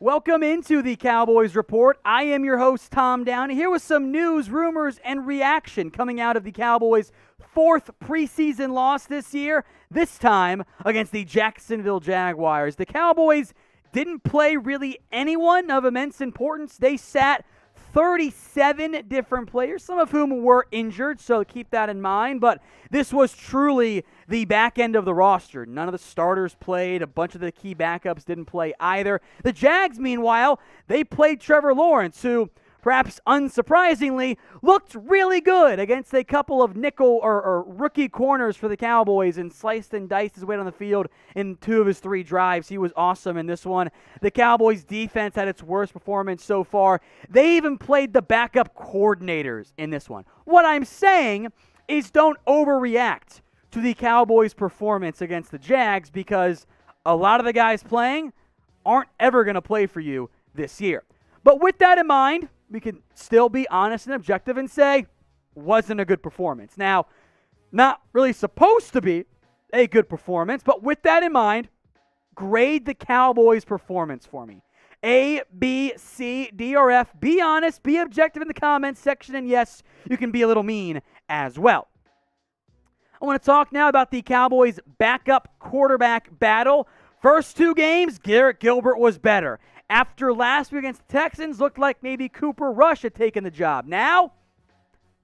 Welcome into the Cowboys Report. I am your host, Tom Downey, here with some news, rumors, and reaction coming out of the Cowboys' fourth preseason loss this year, this time against the Jacksonville Jaguars. The Cowboys didn't play really anyone of immense importance. They sat 37 different players, some of whom were injured, so keep that in mind. But this was truly the back end of the roster. None of the starters played. A bunch of the key backups didn't play either. The Jags, meanwhile, they played Trevor Lawrence, who, perhaps unsurprisingly, looked really good against a couple of nickel or rookie corners for the Cowboys and sliced and diced his way on the field in 2 of his 3 drives. He was awesome in this one. The Cowboys' defense had its worst performance so far. They even played the backup coordinators in this one. What I'm saying is don't overreact to the Cowboys' performance against the Jags, because a lot of the guys playing aren't ever going to play for you this year. But with that in mind, we can still be honest and objective and say, wasn't a good performance. Now, not really supposed to be a good performance, but with that in mind, grade the Cowboys' performance for me. A, B, C, D, or F. Be honest, be objective in the comments section, and yes, you can be a little mean as well. I want to talk now about the Cowboys' backup quarterback battle. First 2 games, Garrett Gilbert was better. After last week against the Texans, looked like maybe Cooper Rush had taken the job. Now,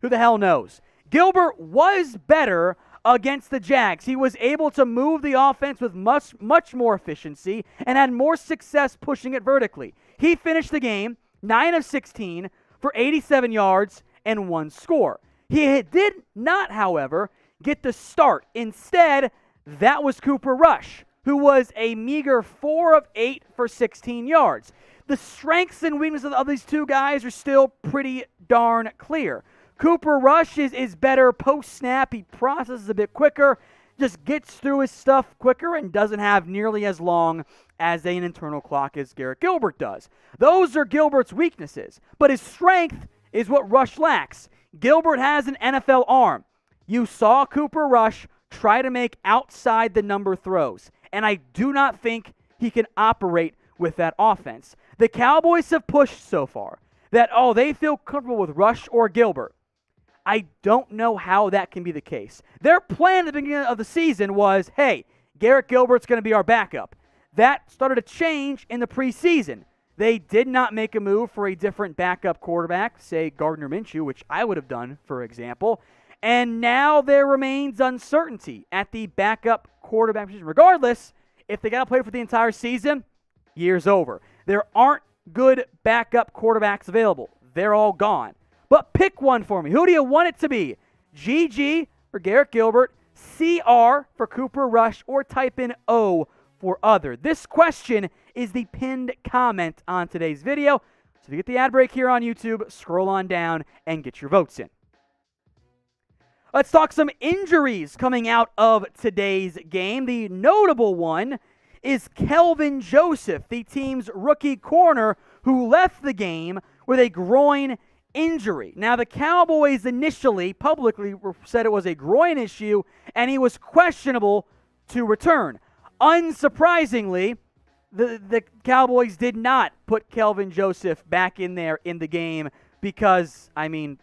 who the hell knows? Gilbert was better against the Jags. He was able to move the offense with much more efficiency and had more success pushing it vertically. He finished the game 9 of 16 for 87 yards and 1 score. He did not, however, get the start. Instead, that was Cooper Rush, who was a meager 4 of 8 for 16 yards. The strengths and weaknesses of these 2 guys are still pretty darn clear. Cooper Rush is better post-snap. He processes a bit quicker, just gets through his stuff quicker, and doesn't have nearly as long as an internal clock as Garrett Gilbert does. Those are Gilbert's weaknesses, but his strength is what Rush lacks. Gilbert has an NFL arm. You saw Cooper Rush try to make outside the number throws, and I do not think he can operate with that offense. The Cowboys have pushed so far that, they feel comfortable with Rush or Gilbert. I don't know how that can be the case. Their plan at the beginning of the season was, hey, Garrett Gilbert's going to be our backup. That started to change in the preseason. They did not make a move for a different backup quarterback, say Gardner Minshew, which I would have done, for example. And now there remains uncertainty at the backup quarterback position. Regardless, if they got to play for the entire season, year's over. There aren't good backup quarterbacks available. They're all gone. But pick one for me. Who do you want it to be? GG for Garrett Gilbert, CR for Cooper Rush, or type in O for other. This question is the pinned comment on today's video. So if you get the ad break here on YouTube, scroll on down and get your votes in. Let's talk some injuries coming out of today's game. The notable one is Kelvin Joseph, the team's rookie corner, who left the game with a groin injury. Now, the Cowboys initially publicly said it was a groin issue, and he was questionable to return. Unsurprisingly, the Cowboys did not put Kelvin Joseph back in there in the game because,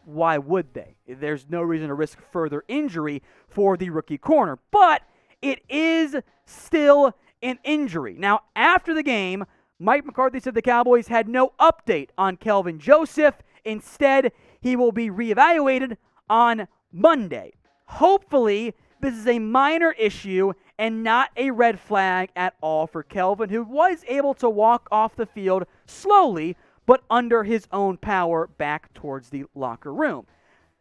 why would they? There's no reason to risk further injury for the rookie corner. But it is still an injury. Now, after the game, Mike McCarthy said the Cowboys had no update on Kelvin Joseph. Instead, he will be reevaluated on Monday. Hopefully, this is a minor issue and not a red flag at all for Kelvin, who was able to walk off the field slowly, but under his own power back towards the locker room.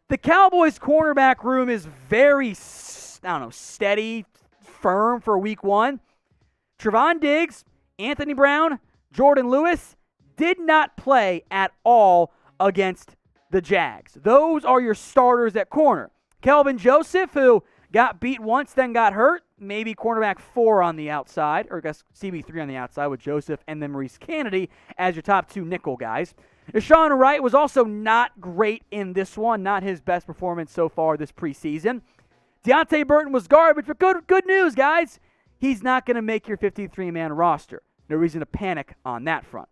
The Cowboys' cornerback room is very, steady, firm for week 1. Trevon Diggs, Anthony Brown, Jordan Lewis did not play at all against the Jags. Those are your starters at corner. Kelvin Joseph, who got beat once, then got hurt, maybe cornerback 4 on the outside, or I guess CB3 on the outside with Joseph and then Maurice Kennedy as your top 2 nickel guys. Deshaun Wright was also not great in this one, not his best performance so far this preseason. Deontay Burton was garbage, but good news, guys. He's not going to make your 53-man roster. No reason to panic on that front.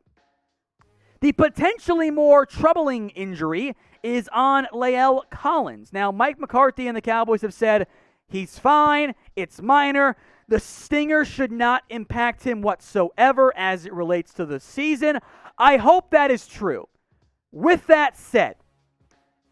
The potentially more troubling injury is on La'el Collins. Now, Mike McCarthy and the Cowboys have said he's fine, it's minor. The stinger should not impact him whatsoever as it relates to the season. I hope that is true. With that said,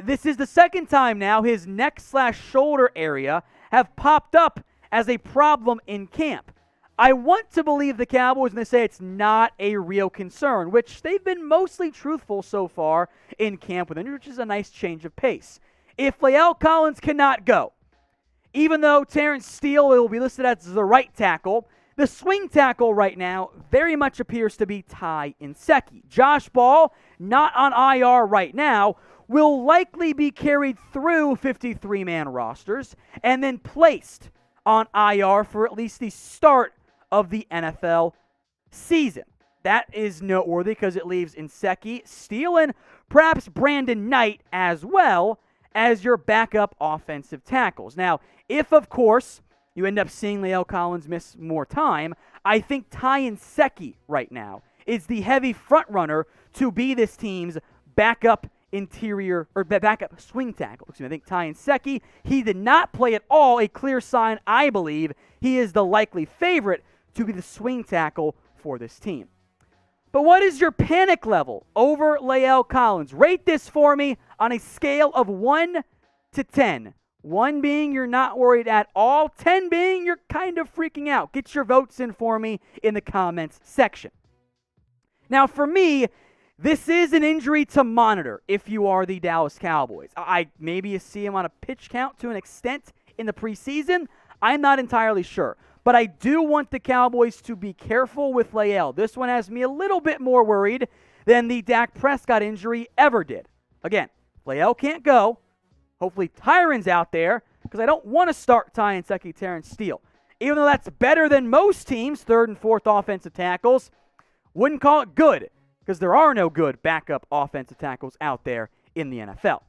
this is the second time now his neck/shoulder area have popped up as a problem in camp. I want to believe the Cowboys when they say it's not a real concern, which they've been mostly truthful so far in camp with injury, which is a nice change of pace. If La'el Collins cannot go, even though Terrence Steele will be listed as the right tackle, the swing tackle right now very much appears to be Ty Nsekhe. Josh Ball, not on IR right now, will likely be carried through 53-man rosters and then placed on IR for at least the start of the NFL season. That is noteworthy because it leaves Nsekhe, Steele, and perhaps Brandon Knight as well as your backup offensive tackles. Now, if, of course, you end up seeing La'el Collins miss more time, I think Ty Nsekhe right now is the heavy front runner to be this team's backup interior or backup swing tackle. I think Ty Nsekhe, he did not play at all, a clear sign, I believe, he is the likely favorite to be the swing tackle for this team. But what is your panic level over La'el Collins? Rate this for me on a scale of 1 to 10. 1 being you're not worried at all, 10 being you're kind of freaking out. Get your votes in for me in the comments section. Now for me, this is an injury to monitor if you are the Dallas Cowboys. Maybe you see him on a pitch count to an extent in the preseason. I'm not entirely sure. But I do want the Cowboys to be careful with La'el. This one has me a little bit more worried than the Dak Prescott injury ever did. Again, La'el can't go. Hopefully Tyron's out there because I don't want to start Ty Nsekhe, Terrence Steele. Even though that's better than most teams, third and fourth offensive tackles, wouldn't call it good because there are no good backup offensive tackles out there in the NFL.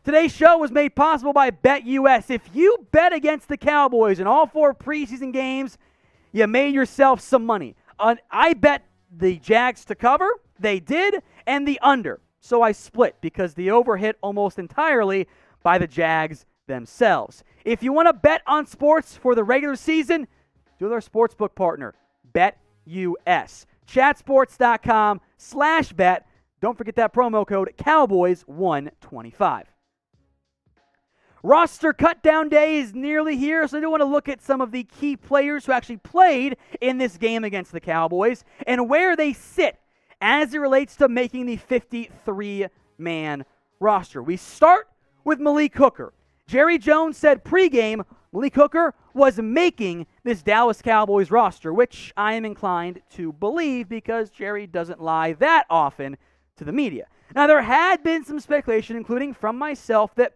Today's show was made possible by BETUS. If you bet against the Cowboys in all 4 preseason games, you made yourself some money. I bet the Jags to cover. They did. And the under. So I split because the over hit almost entirely by the Jags themselves. If you want to bet on sports for the regular season, do with our sportsbook partner, BETUS. Chatsports.com/bet. Don't forget that promo code Cowboys125. Roster cutdown day is nearly here, so I do want to look at some of the key players who actually played in this game against the Cowboys and where they sit as it relates to making the 53-man roster. We start with Malik Hooker. Jerry Jones said pregame Malik Hooker was making this Dallas Cowboys roster, which I am inclined to believe because Jerry doesn't lie that often to the media. Now, there had been some speculation, including from myself, that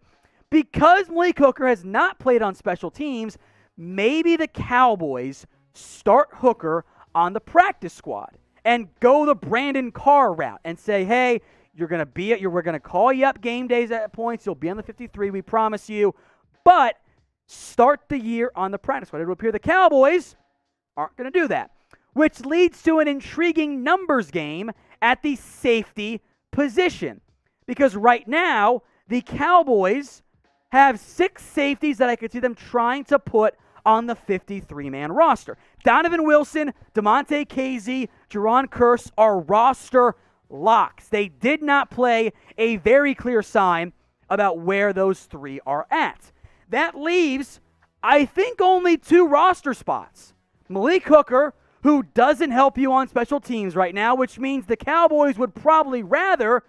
because Malik Hooker has not played on special teams, maybe the Cowboys start Hooker on the practice squad and go the Brandon Carr route and say, hey, we're going to call you up game days at points. You'll be on the 53, we promise you. But start the year on the practice squad. It would appear the Cowboys aren't going to do that, which leads to an intriguing numbers game at the safety position. Because right now, the Cowboys have 6 safeties that I could see them trying to put on the 53-man roster. Donovan Wilson, DeMonte Casey, Jerron Kearse are roster locks. They did not play a very clear sign about where those 3 are at. That leaves, I think, only 2 roster spots. Malik Hooker, who doesn't help you on special teams right now, which means the Cowboys would probably rather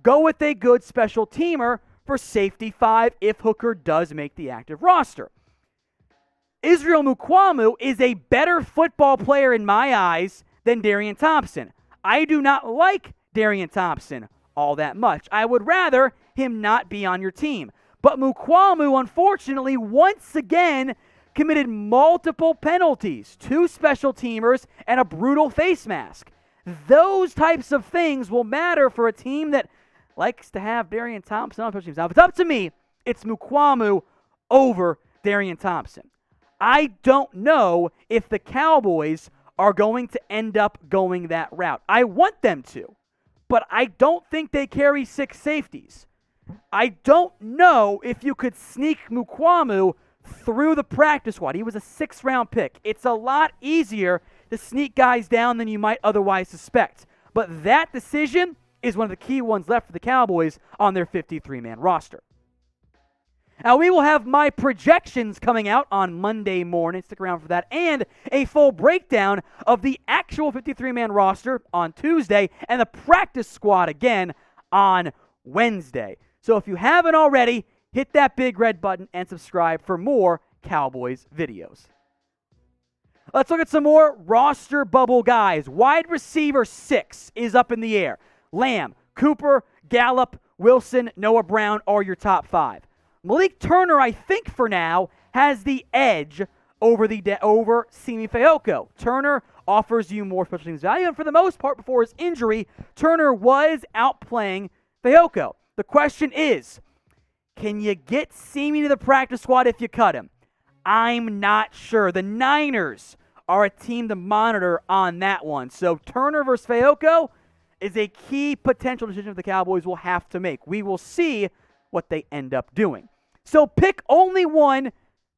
go with a good special teamer for safety 5 if Hooker does make the active roster. Israel Mukuamu is a better football player in my eyes than Darian Thompson. I do not like Darian Thompson all that much. I would rather him not be on your team. But Mukuamu, unfortunately, once again committed multiple penalties, 2 special teamers, and a brutal face mask. Those types of things will matter for a team that likes to have Darian Thompson on special teams. Now, if it's up to me, it's Mukuamu over Darian Thompson. I don't know if the Cowboys are going to end up going that route. I want them to. but I don't think they carry 6 safeties. I don't know if you could sneak Mukuamu through the practice squad. He was a 6th-round pick. It's a lot easier to sneak guys down than you might otherwise suspect. But that decision is one of the key ones left for the Cowboys on their 53-man roster. Now, we will have my projections coming out on Monday morning. Stick around for that. And a full breakdown of the actual 53-man roster on Tuesday and the practice squad again on Wednesday. So if you haven't already, hit that big red button and subscribe for more Cowboys videos. Let's look at some more roster bubble guys. Wide receiver 6 is up in the air. Lamb, Cooper, Gallup, Wilson, Noah Brown are your top 5. Malik Turner, I think for now, has the edge over Simi Fehoko. Turner offers you more special teams value, and for the most part, before his injury, Turner was outplaying Fehoko. The question is, can you get Simi to the practice squad if you cut him? I'm not sure. The Niners are a team to monitor on that one. So Turner versus Fehoko is a key potential decision the Cowboys will have to make. We will see what they end up doing. So pick only one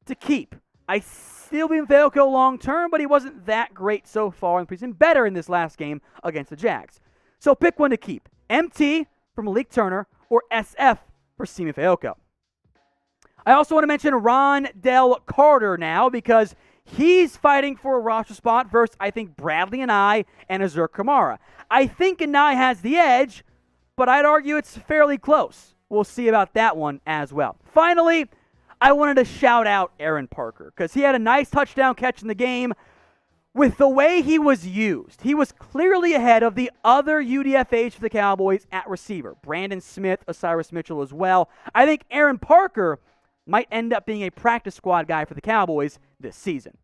to keep. I still believe in Fehoko long term, but he wasn't that great so far in the preseason. Better in this last game against the Jags. So pick one to keep. MT for Malik Turner or SF for Simi Fehoko. I also want to mention Rondell Carter now because he's fighting for a roster spot versus, I think, Bradley Anae and Azur Kamara. I think Anae has the edge, but I'd argue it's fairly close. We'll see about that one as well. Finally, I wanted to shout out Aaron Parker because he had a nice touchdown catch in the game. With the way he was used, he was clearly ahead of the other UDFAs for the Cowboys at receiver. Brandon Smith, Osiris Mitchell as well. I think Aaron Parker might end up being a practice squad guy for the Cowboys this season.